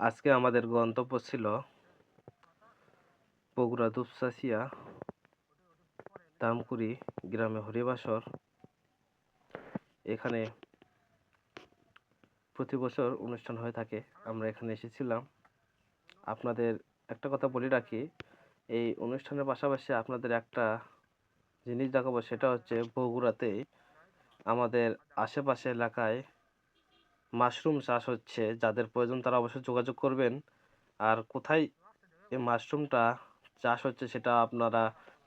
আজকে আমাদের গন্তব্য ছিল বগুড়া দুপচাঁচিয়া দামকুড়ি গ্রামে হরিবাসর। এখানে প্রতি বছর অনুষ্ঠান হয়ে থাকে। আমরা এখানে এসেছিলাম। আপনাদের একটা কথা বলে রাখি, এই অনুষ্ঠানের পাশাপাশি আপনাদের একটা জিনিস দেখাবো, সেটা হচ্ছে বগুড়াতে আমাদের আশেপাশে এলাকায় মাশরুম চাষ হচ্ছে। যাদের প্রয়োজন তারা অবশ্যই যোগাযোগ করবেন। আর কোথায় এই মাশরুমটা চাষ হচ্ছে সেটা আপনারা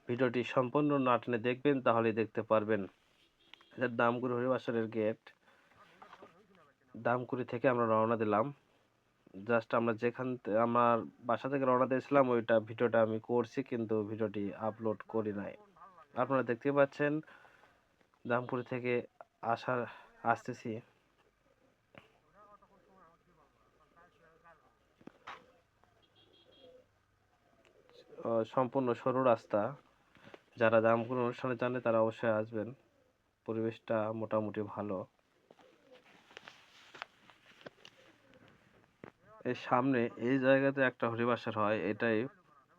ভিডিওটি সম্পূর্ণ না টেনে দেখবেন, তাহলেই দেখতে পারবেন। এটা দামকুড়ি হরিবাসরের গেট। দামকুড়ি থেকে আমরা রওনা দিলাম। জাস্ট আমরা আমার বাসা থেকে রওনা দিয়েছিলাম, ওইটা ভিডিওটা আমি করছি, কিন্তু ভিডিওটি আপলোড করি নাই। আপনারা দেখতে পাচ্ছেন দামকুড়ি থেকে আসতেছি। সম্পূর্ণ সরু রাস্তা। যারা দামকুড়ি অনুষ্ঠানে জানে তারা অবশ্যই আসবেন। পরিবেশটা মোটামুটি ভালো। এর সামনে এই জায়গাতে একটা হরিবাসর হয়, এটাই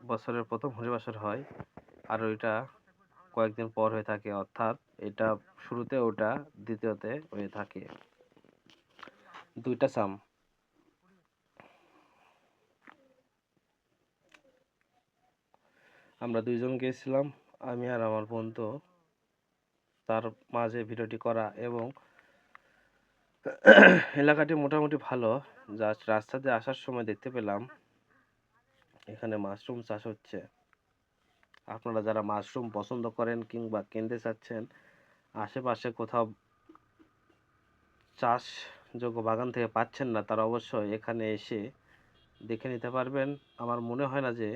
বছরের প্রথম হরিবাসর হয়। আর ওইটা কয়েকদিন পর হয়ে থাকে, অর্থাৎ এটা শুরুতে, ওটা দ্বিতীয়তে হয়ে থাকে। দুইটা সাম। আমরা দুইজন গিয়েছিলাম, আমি আর আমার বন্ধু। তার মাঝে ভিডিওটি করা, এবং এলাকাটি মোটামুটি ভালো। জাস্ট রাস্তা দিয়ে আসার সময় দেখতে পেলাম এখানে মাশরুম চাষ হচ্ছে। আপনারা যারা মাশরুম পছন্দ করেন কিংবা কিনতে চাচ্ছেন, আশেপাশে কোথাও চাষযোগ্য বাগান থেকে পাচ্ছেন না, তারা অবশ্যই এখানে এসে দেখে নিতে পারবেন। আমার মনে হয় না যে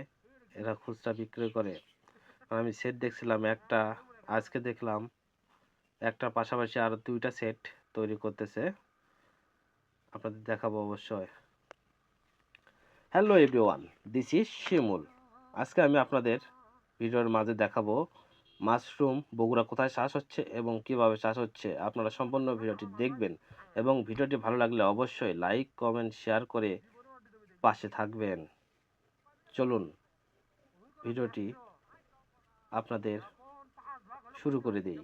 এরা খুচরা বিক্রি করে। আমি সেট দেখছিলাম একটা, আজকে দেখলাম একটার পাশাপাশি আর দুইটা সেট তৈরি করতেছে। আপনাদের দেখাবো অবশ্যই। হ্যালো এভরিওয়ান, দিস ইজ শিমুল। আজকে আমি আপনাদের ভিডিওর মাঝে দেখাবো মাশরুম বগুড়া কোথায় চাষ হচ্ছে এবং কিভাবে চাষ হচ্ছে। আপনারা সম্পূর্ণ ভিডিওটি দেখবেন, এবং ভিডিওটি ভালো লাগলে অবশ্যই লাইক, কমেন্ট, শেয়ার করে পাশে থাকবেন। চলুন ভিডিওটি আপনাদের শুরু করে দিই।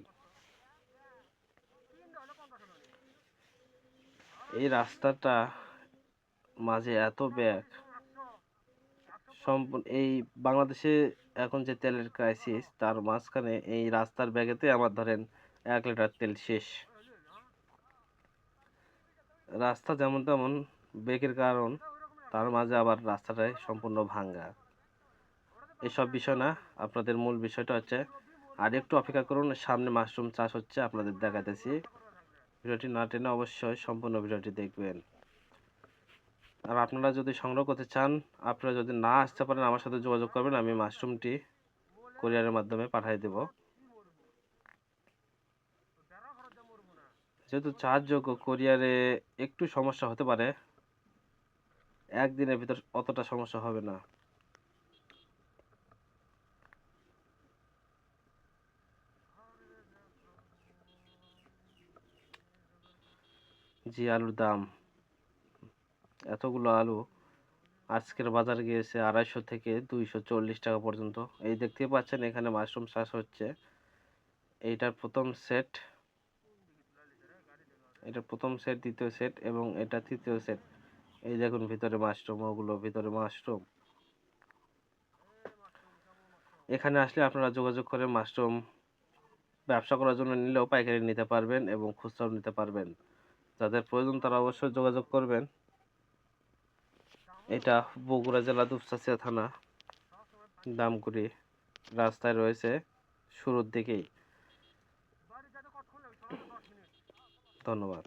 এই রাস্তাটা মাঝে এত ব্যাগ, সম্পূর্ণ এই বাংলাদেশে এখন যে তেলের ক্রাইসিস, তার মাঝখানে এই রাস্তার ব্যাগেতে আমার ধরেন 1 লিটার তেল শেষ। রাস্তা যেমন তেমন ব্রেকের কারণ, তার মাঝে আবার রাস্তাটাই সম্পূর্ণ ভাঙ্গা। এসব বিষয় না, আপনাদের মূল বিষয়টা হচ্ছে, আর একটু অপেক্ষা করুন, সামনে মাশরুম চাষ হচ্ছে, আপনাদের দেখাতেছি। ভিডিওটি না টেনে অবশ্যই সম্পূর্ণ ভিডিওটি দেখবেন। আর আপনারা যদি সংগ্রহ করতে চান, আপনারা যদি না আসতে পারেন, আমার সাথে যোগাযোগ করবেন, আমি মাশরুমটি কুরিয়ারের মাধ্যমে পাঠিয়ে দেব। যেহেতু চার্জযোগ্য, কুরিয়ারে একটু সমস্যা হতে পারে, একদিনের ভিতর অতটা সমস্যা হবে না। জি, আলুর দাম, এতগুলো আলু আজকের বাজার গিয়েছে 250 থেকে 240 টাকা পর্যন্ত। এই দেখতে পাচ্ছেন এখানে মাশরুম চাষ হচ্ছে। এইটার প্রথম সেট, এটা প্রথম সেট, দ্বিতীয় সেট, এবং এটা তৃতীয় সেট। এই দেখুন ভিতরে মাশরুম, ওগুলো ভিতরে মাশরুম। এখানে আসলে আপনারা যোগাযোগ করে মাশরুম ব্যবসা করার জন্য নিলেও পাইকারি নিতে পারবেন এবং খুচরাও নিতে পারবেন। যাদের প্রয়োজন তারা অবশ্যই যোগাযোগ করবেন। এটা বগুড়া জেলা দুপচাঁচিয়া থানা, দামকুড়ি রাস্তায় রয়েছে, শুরুর দিকেই। ধন্যবাদ।